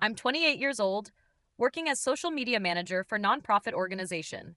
I'm 28 years old, working as social media manager for nonprofit organization.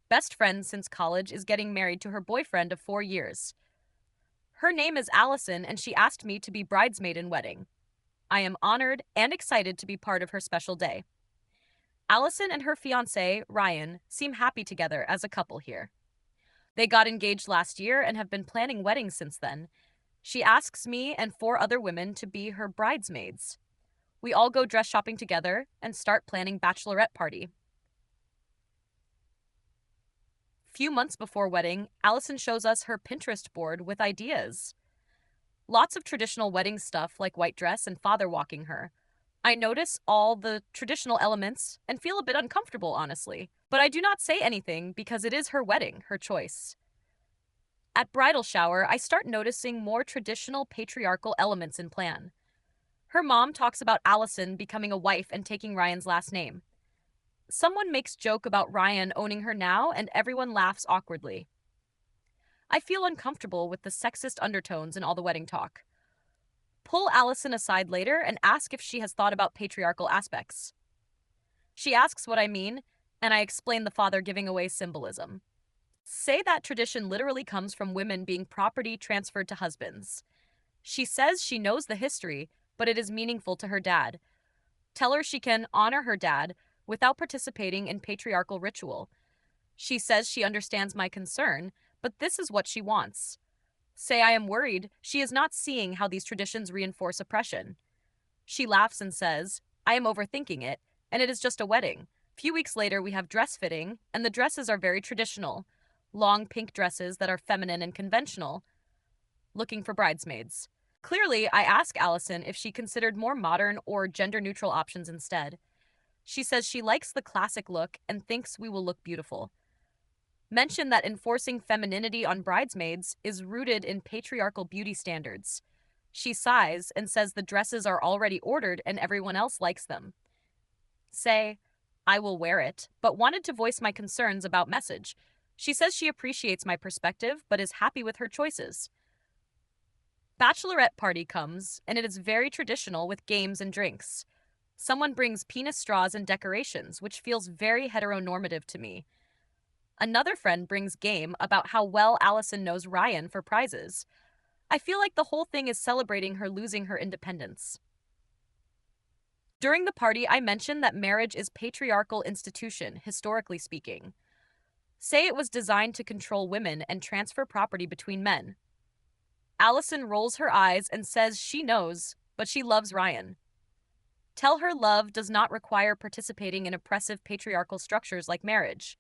Best friend since college is getting married to her boyfriend of 4 years. Her name is Allison and she asked me to be bridesmaid in wedding. I am honored and excited to be part of her special day. Allison and her fiancé, Ryan, seem happy together as a couple here. They got engaged last year and have been planning weddings since then. She asks me and 4 other women to be her bridesmaids. We all go dress shopping together and start planning bachelorette party. Few months before wedding, Allison shows us her Pinterest board with ideas. Lots of traditional wedding stuff like white dress and father walking her. I notice all the traditional elements and feel a bit uncomfortable, honestly. But I do not say anything because it is her wedding, her choice. At bridal shower, I start noticing more traditional patriarchal elements in plan. Her mom talks about Allison becoming a wife and taking Ryan's last name. Someone makes joke about Ryan owning her now and everyone laughs awkwardly. I feel uncomfortable with the sexist undertones in all the wedding talk. Pull Allison aside later and ask if she has thought about patriarchal aspects. She asks what I mean, and I explain the father giving away symbolism. Say that tradition literally comes from women being property transferred to husbands. She says she knows the history, but it is meaningful to her dad. Tell her she can honor her dad without participating in patriarchal ritual. She says she understands my concern, but this is what she wants. Say I am worried she is not seeing how these traditions reinforce oppression. She laughs and says, I am overthinking it, and it is just a wedding. Few weeks later, we have dress fitting, and the dresses are very traditional. Long pink dresses that are feminine and conventional. Looking for bridesmaids. Clearly, I ask Allison if she considered more modern or gender-neutral options instead. She says she likes the classic look and thinks we will look beautiful. Mention that enforcing femininity on bridesmaids is rooted in patriarchal beauty standards. She sighs and says the dresses are already ordered and everyone else likes them. Say, I will wear it, but wanted to voice my concerns about message. She says she appreciates my perspective, but is happy with her choices. Bachelorette party comes, and it is very traditional with games and drinks. Someone brings penis straws and decorations, which feels very heteronormative to me. Another friend brings game about how well Allison knows Ryan for prizes. I feel like the whole thing is celebrating her losing her independence. During the party, I mentioned that marriage is patriarchal institution, historically speaking. Say it was designed to control women and transfer property between men. Allison rolls her eyes and says she knows, but she loves Ryan. Tell her love does not require participating in oppressive patriarchal structures like marriage.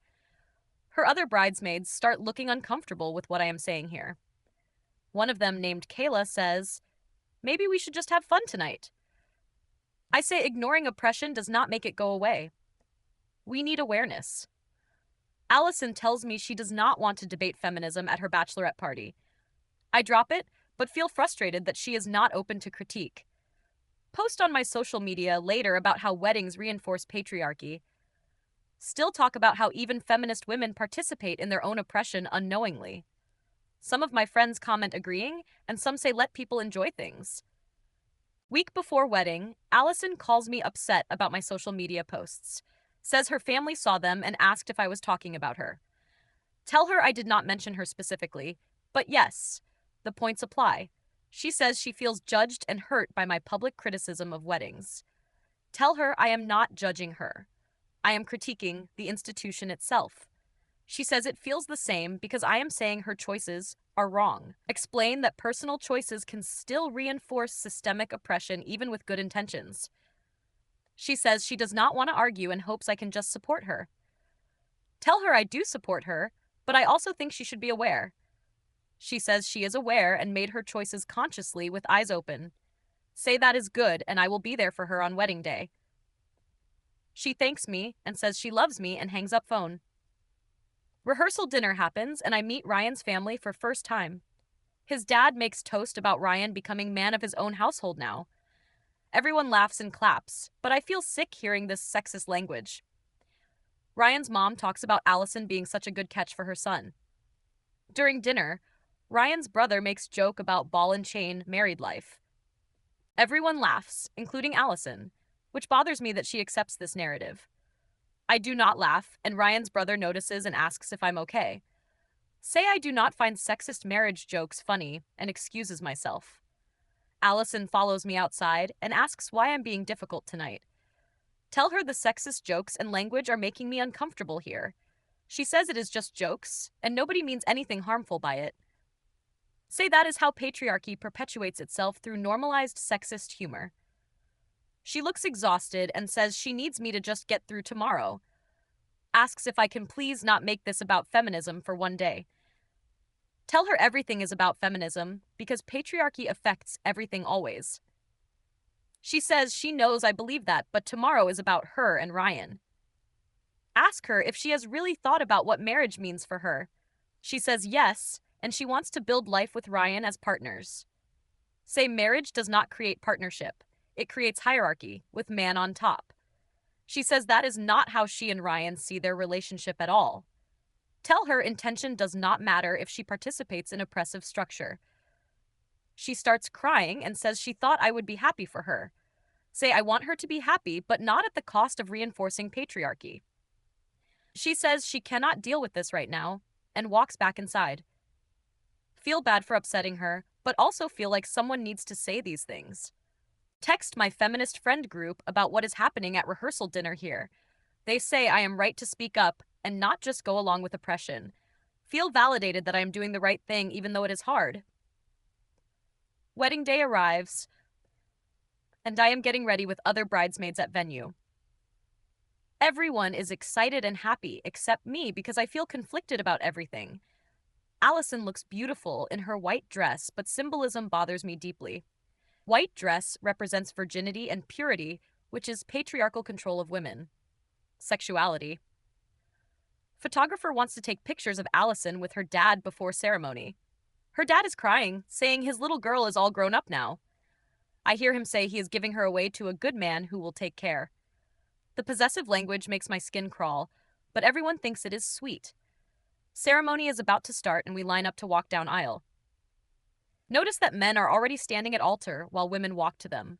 Her other bridesmaids start looking uncomfortable with what I am saying here. One of them, named Kayla, says, maybe we should just have fun tonight. I say ignoring oppression does not make it go away. We need awareness. Allison tells me she does not want to debate feminism at her bachelorette party. I drop it, but feel frustrated that she is not open to critique. Post on my social media later about how weddings reinforce patriarchy. Still talk about how even feminist women participate in their own oppression unknowingly. Some of my friends comment agreeing, and some say let people enjoy things. Week before wedding, Allison calls me upset about my social media posts. Says her family saw them and asked if I was talking about her. Tell her I did not mention her specifically, but yes, the points apply. She says she feels judged and hurt by my public criticism of weddings. Tell her I am not judging her. I am critiquing the institution itself. She says it feels the same because I am saying her choices are wrong. Explain that personal choices can still reinforce systemic oppression even with good intentions. She says she does not want to argue and hopes I can just support her. Tell her I do support her, but I also think she should be aware. She says she is aware and made her choices consciously with eyes open. Say that is good and I will be there for her on wedding day. She thanks me and says she loves me and hangs up phone. Rehearsal dinner happens and I meet Ryan's family for first time. His dad makes toast about Ryan becoming man of his own household now. Everyone laughs and claps, but I feel sick hearing this sexist language. Ryan's mom talks about Allison being such a good catch for her son. During dinner, Ryan's brother makes joke about ball and chain married life. Everyone laughs, including Allison. which bothers me that she accepts this narrative. I do not laugh, and Ryan's brother notices and asks if I'm okay. Say I do not find sexist marriage jokes funny and excuses myself. Allison follows me outside and asks why I'm being difficult tonight. Tell her the sexist jokes and language are making me uncomfortable here. She says it is just jokes, and nobody means anything harmful by it. Say that is how patriarchy perpetuates itself through normalized sexist humor. She looks exhausted and says she needs me to just get through tomorrow. Asks if I can please not make this about feminism for one day. Tell her everything is about feminism because patriarchy affects everything always. She says she knows I believe that, but tomorrow is about her and Ryan. Ask her if she has really thought about what marriage means for her. She says yes, and she wants to build life with Ryan as partners. Say marriage does not create partnership. It creates hierarchy, with man on top. She says that is not how she and Ryan see their relationship at all. Tell her intention does not matter if she participates in oppressive structure. She starts crying and says she thought I would be happy for her. Say I want her to be happy, but not at the cost of reinforcing patriarchy. She says she cannot deal with this right now and walks back inside. Feel bad for upsetting her, but also feel like someone needs to say these things. Text my feminist friend group about what is happening at rehearsal dinner here. They say I am right to speak up and not just go along with oppression. Feel validated that I am doing the right thing even though it is hard. Wedding day arrives, and I am getting ready with other bridesmaids at venue. Everyone is excited and happy except me because I feel conflicted about everything. Allison looks beautiful in her white dress, but symbolism bothers me deeply. White dress represents virginity and purity, which is patriarchal control of women. Sexuality. Photographer wants to take pictures of Allison with her dad before ceremony. Her dad is crying, saying his little girl is all grown up now. I hear him say he is giving her away to a good man who will take care. The possessive language makes my skin crawl, but everyone thinks it is sweet. Ceremony is about to start and we line up to walk down aisle. Notice that men are already standing at altar while women walk to them.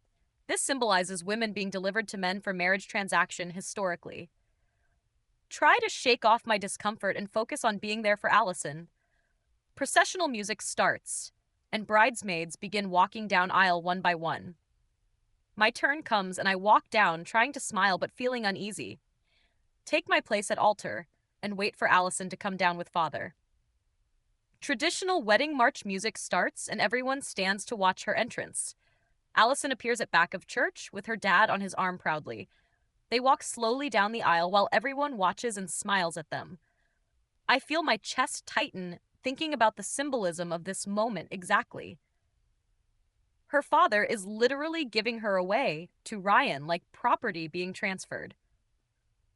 This symbolizes women being delivered to men for marriage transaction historically. Try to shake off my discomfort and focus on being there for Allison. Processional music starts, and bridesmaids begin walking down aisle one by one. My turn comes and I walk down, trying to smile but feeling uneasy. Take my place at altar and wait for Allison to come down with father. Traditional wedding march music starts and everyone stands to watch her entrance. Allison appears at back of church with her dad on his arm proudly. They walk slowly down the aisle while everyone watches and smiles at them. I feel my chest tighten, thinking about the symbolism of this moment exactly. Her father is literally giving her away to Ryan like property being transferred.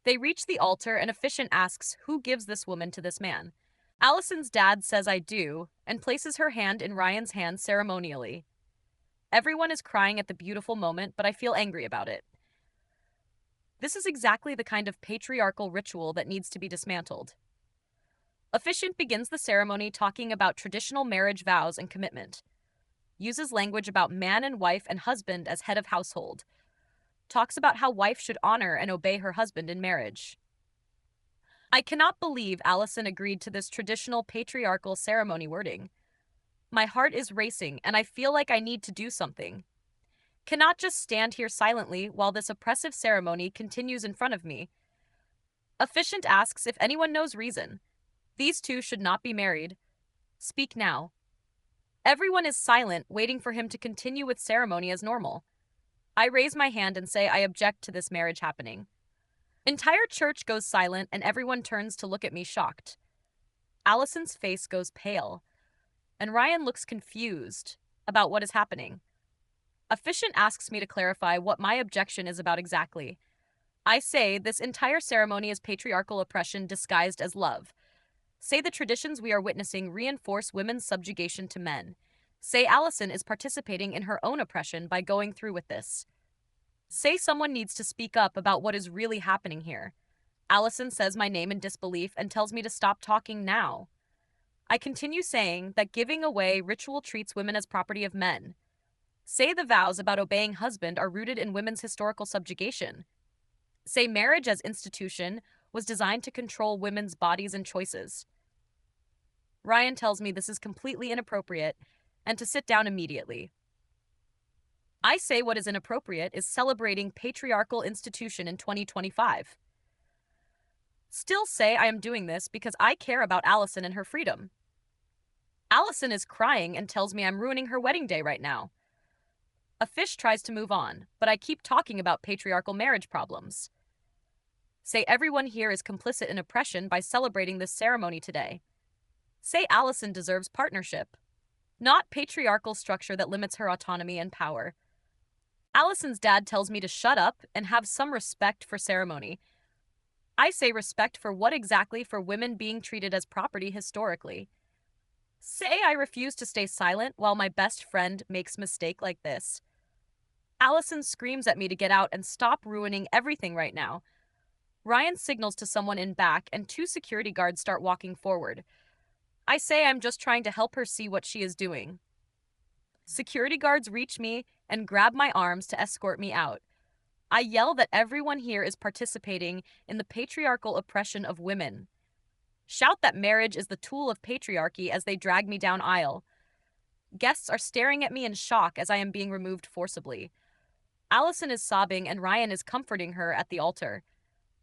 They reach the altar and officiant asks who gives this woman to this man. Allison's dad says I do and places her hand in Ryan's hand ceremonially. Everyone is crying at the beautiful moment, but I feel angry about it. This is exactly the kind of patriarchal ritual that needs to be dismantled. Officiant begins the ceremony talking about traditional marriage vows and commitment. Uses language about man and wife and husband as head of household. Talks about how wife should honor and obey her husband in marriage. I cannot believe Allison agreed to this traditional patriarchal ceremony wording. My heart is racing and I feel like I need to do something. Cannot just stand here silently while this oppressive ceremony continues in front of me. Officiant asks if anyone knows reason. These two should not be married. Speak now. Everyone is silent, waiting for him to continue with ceremony as normal. I raise my hand and say I object to this marriage happening. Entire church goes silent and everyone turns to look at me shocked. Allison's face goes pale, and Ryan looks confused about what is happening. Officiant asks me to clarify what my objection is about exactly. I say this entire ceremony is patriarchal oppression disguised as love. Say the traditions we are witnessing reinforce women's subjugation to men. Say Allison is participating in her own oppression by going through with this. Say someone needs to speak up about what is really happening here. Allison says my name in disbelief and tells me to stop talking now. I continue saying that giving away ritual treats women as property of men. Say the vows about obeying husband are rooted in women's historical subjugation. Say marriage as institution was designed to control women's bodies and choices. Ryan tells me this is completely inappropriate and to sit down immediately. I say what is inappropriate is celebrating patriarchal institution in 2025. Still say I am doing this because I care about Allison and her freedom. Allison is crying and tells me I'm ruining her wedding day right now. A fish tries to move on, but I keep talking about patriarchal marriage problems. Say everyone here is complicit in oppression by celebrating this ceremony today. Say Allison deserves partnership, not patriarchal structure that limits her autonomy and power. Allison's dad tells me to shut up and have some respect for ceremony. I say respect for what exactly for women being treated as property historically. Say I refuse to stay silent while my best friend makes mistake like this. Allison screams at me to get out and stop ruining everything right now. Ryan signals to someone in back and two security guards start walking forward. I say I'm just trying to help her see what she is doing. Security guards reach me and grab my arms to escort me out. I yell that everyone here is participating in the patriarchal oppression of women. Shout that marriage is the tool of patriarchy as they drag me down aisle. Guests are staring at me in shock as I am being removed forcibly. Allison is sobbing and Ryan is comforting her at the altar.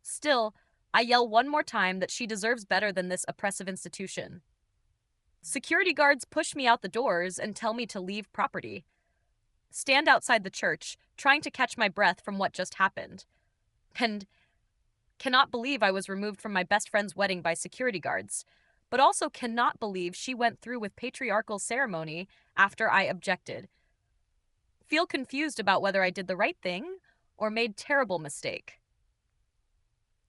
Still, I yell one more time that she deserves better than this oppressive institution. Security guards push me out the doors and tell me to leave property. Stand outside the church, trying to catch my breath from what just happened. And cannot believe I was removed from my best friend's wedding by security guards, but also cannot believe she went through with patriarchal ceremony after I objected. Feel confused about whether I did the right thing or made terrible mistake.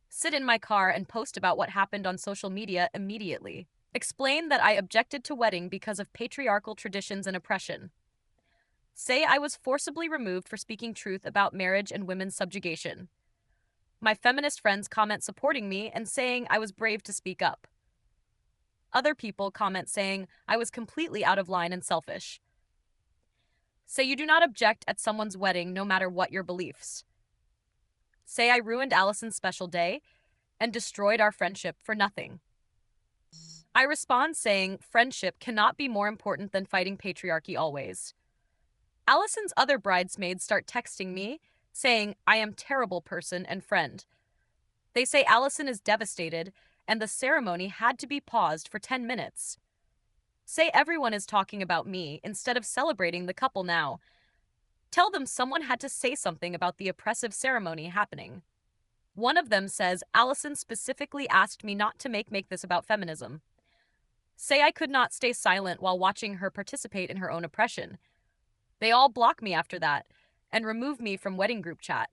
Sit in my car and post about what happened on social media immediately. Explain that I objected to wedding because of patriarchal traditions and oppression. Say I was forcibly removed for speaking truth about marriage and women's subjugation. My feminist friends comment supporting me and saying I was brave to speak up. Other people comment saying I was completely out of line and selfish. Say you do not object at someone's wedding no matter what your beliefs. Say I ruined Allison's special day and destroyed our friendship for nothing. I respond saying friendship cannot be more important than fighting patriarchy always. Allison's other bridesmaids start texting me, saying I am a terrible person and friend. They say Allison is devastated and the ceremony had to be paused for 10 minutes. Say everyone is talking about me instead of celebrating the couple now. Tell them someone had to say something about the oppressive ceremony happening. One of them says Allison specifically asked me not to make this about feminism. Say I could not stay silent while watching her participate in her own oppression. They all block me after that and remove me from wedding group chat.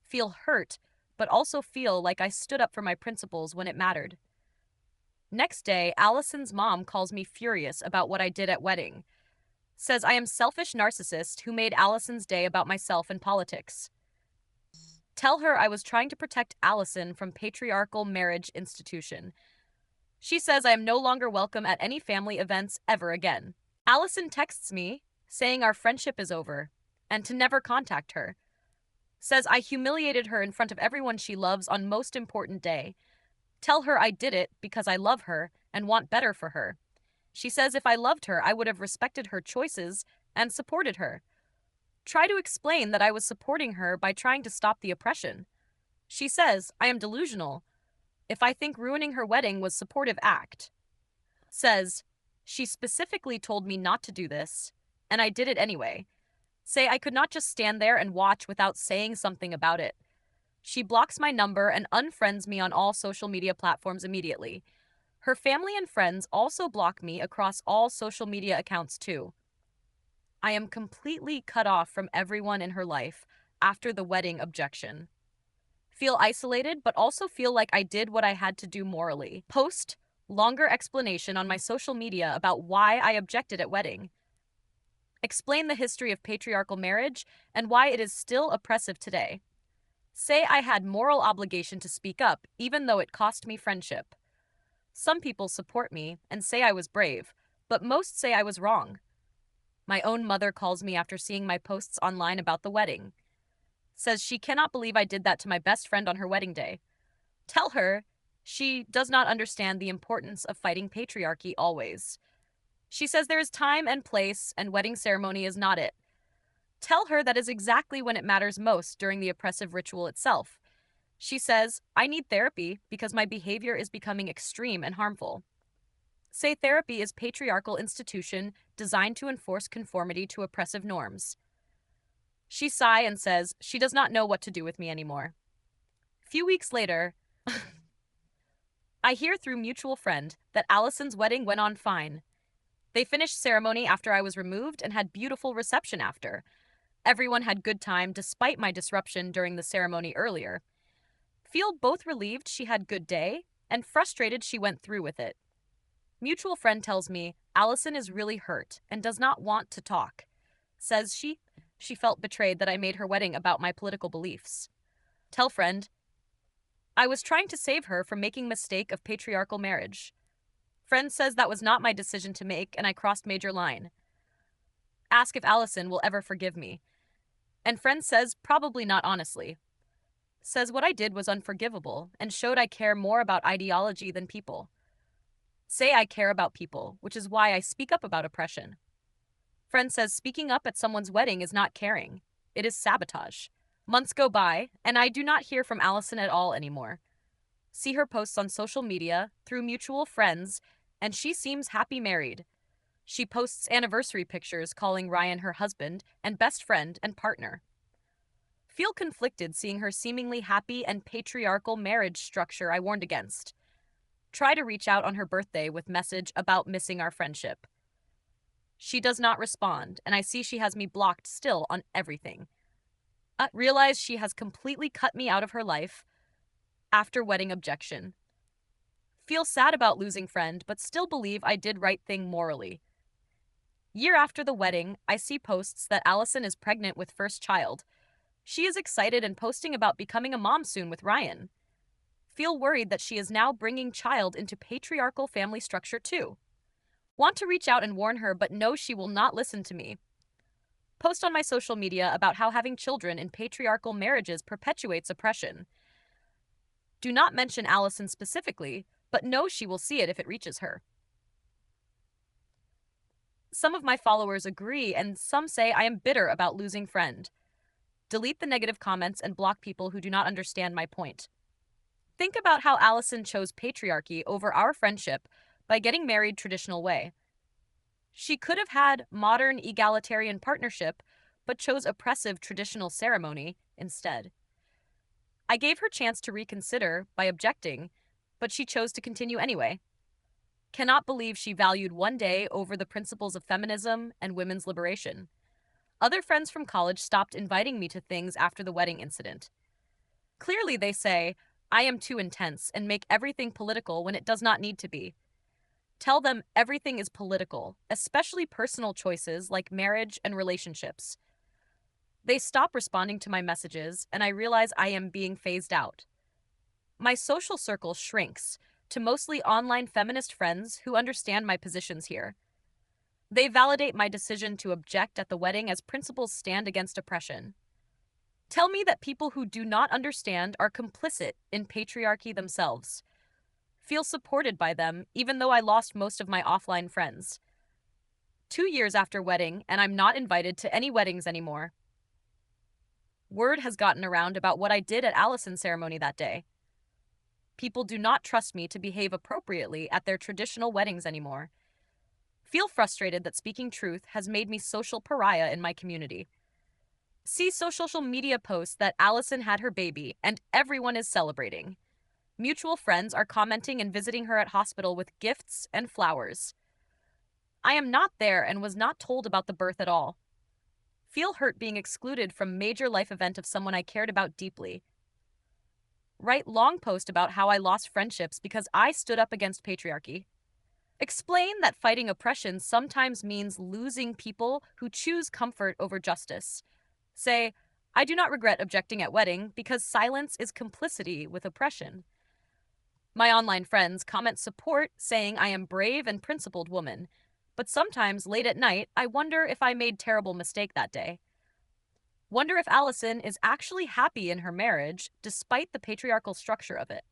Feel hurt, but also feel like I stood up for my principles when it mattered. Next day, Allison's mom calls me furious about what I did at wedding. Says I am selfish narcissist who made Allison's day about myself and politics. Tell her I was trying to protect Allison from patriarchal marriage institution. She says I am no longer welcome at any family events ever again. Allison texts me, saying our friendship is over, and to never contact her. Says I humiliated her in front of everyone she loves on most important day. Tell her I did it because I love her and want better for her. She says if I loved her, I would have respected her choices and supported her. Try to explain that I was supporting her by trying to stop the oppression. She says I am delusional if I think ruining her wedding was supportive act. Says she specifically told me not to do this, and I did it anyway. Say I could not just stand there and watch without saying something about it. She blocks my number and unfriends me on all social media platforms immediately. Her family and friends also block me across all social media accounts too. I am completely cut off from everyone in her life after the wedding objection. Feel isolated, but also feel like I did what I had to do morally. Post longer explanation on my social media about why I objected at wedding. Explain the history of patriarchal marriage and why it is still oppressive today. Say I had moral obligation to speak up, even though it cost me friendship. Some people support me and say I was brave, but most say I was wrong. My own mother calls me after seeing my posts online about the wedding. Says she cannot believe I did that to my best friend on her wedding day. Tell her she does not understand the importance of fighting patriarchy always. She says there is time and place, and wedding ceremony is not it. Tell her that is exactly when it matters most during the oppressive ritual itself. She says, I need therapy because my behavior is becoming extreme and harmful. Say therapy is patriarchal institution designed to enforce conformity to oppressive norms. She sighs and says she does not know what to do with me anymore. Few weeks later, I hear through mutual friend that Allison's wedding went on fine. They finished ceremony after I was removed and had beautiful reception after. Everyone had good time despite my disruption during the ceremony earlier. Feel both relieved she had good day and frustrated she went through with it. Mutual friend tells me Allison is really hurt and does not want to talk. Says she felt betrayed that I made her wedding about my political beliefs. Tell friend, I was trying to save her from making mistake of patriarchal marriage. Friend says that was not my decision to make and I crossed major line. Ask if Allison will ever forgive me. And friend says probably not honestly. Says what I did was unforgivable and showed I care more about ideology than people. Say I care about people, which is why I speak up about oppression. Friend says speaking up at someone's wedding is not caring. It is sabotage. Months go by, and I do not hear from Allison at all anymore. See her posts on social media, through mutual friends, and she seems happy married. She posts anniversary pictures calling Ryan her husband and best friend and partner. Feel conflicted seeing her seemingly happy and patriarchal marriage structure I warned against. Try to reach out on her birthday with message about missing our friendship. She does not respond, and I see she has me blocked still on everything. Realize she has completely cut me out of her life after wedding objection. Feel sad about losing friend, but still believe I did right thing morally. Year after the wedding, I see posts that Allison is pregnant with first child. She is excited and posting about becoming a mom soon with Ryan. Feel worried that she is now bringing child into patriarchal family structure too. Want to reach out and warn her, but know she will not listen to me. Post on my social media about how having children in patriarchal marriages perpetuates oppression. Do not mention Allison specifically, but know she will see it if it reaches her. Some of my followers agree, and some say I am bitter about losing friend. Delete the negative comments and block people who do not understand my point. Think about how Allison chose patriarchy over our friendship by getting married traditional way. She could have had modern egalitarian partnership, but chose oppressive traditional ceremony instead. I gave her chance to reconsider by objecting, but she chose to continue anyway. Cannot believe she valued one day over the principles of feminism and women's liberation. Other friends from college stopped inviting me to things after the wedding incident. Clearly, they say, I am too intense and make everything political when it does not need to be. Tell them everything is political, especially personal choices like marriage and relationships. They stop responding to my messages, and I realize I am being phased out. My social circle shrinks to mostly online feminist friends who understand my positions here. They validate my decision to object at the wedding as principles stand against oppression. Tell me that people who do not understand are complicit in patriarchy themselves. Feel supported by them, even though I lost most of my offline friends. 2 years after wedding, and I'm not invited to any weddings anymore. Word has gotten around about what I did at Allison's ceremony that day. People do not trust me to behave appropriately at their traditional weddings anymore. Feel frustrated that speaking truth has made me social pariah in my community. See social media posts that Allison had her baby and everyone is celebrating. Mutual friends are commenting and visiting her at hospital with gifts and flowers. I am not there and was not told about the birth at all. Feel hurt being excluded from major life event of someone I cared about deeply. Write long post about how I lost friendships because I stood up against patriarchy. Explain that fighting oppression sometimes means losing people who choose comfort over justice. Say, I do not regret objecting at wedding because silence is complicity with oppression. My online friends comment support saying I am brave and principled woman. But sometimes, late at night, I wonder if I made terrible mistake that day. Wonder if Allison is actually happy in her marriage despite the patriarchal structure of it.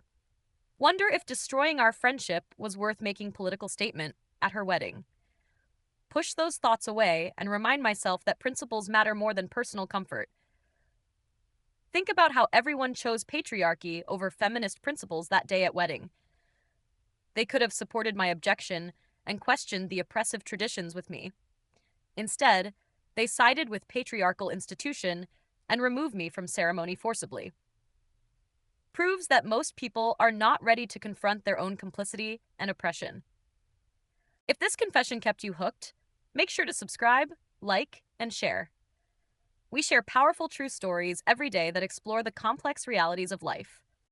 Wonder if destroying our friendship was worth making political statement at her wedding. Push those thoughts away and remind myself that principles matter more than personal comfort. Think about how everyone chose patriarchy over feminist principles that day at wedding. They could have supported my objection and questioned the oppressive traditions with me. Instead, they sided with patriarchal institution and removed me from ceremony forcibly. Proves that most people are not ready to confront their own complicity and oppression. If this confession kept you hooked, make sure to subscribe, like, and share. We share powerful true stories every day that explore the complex realities of life.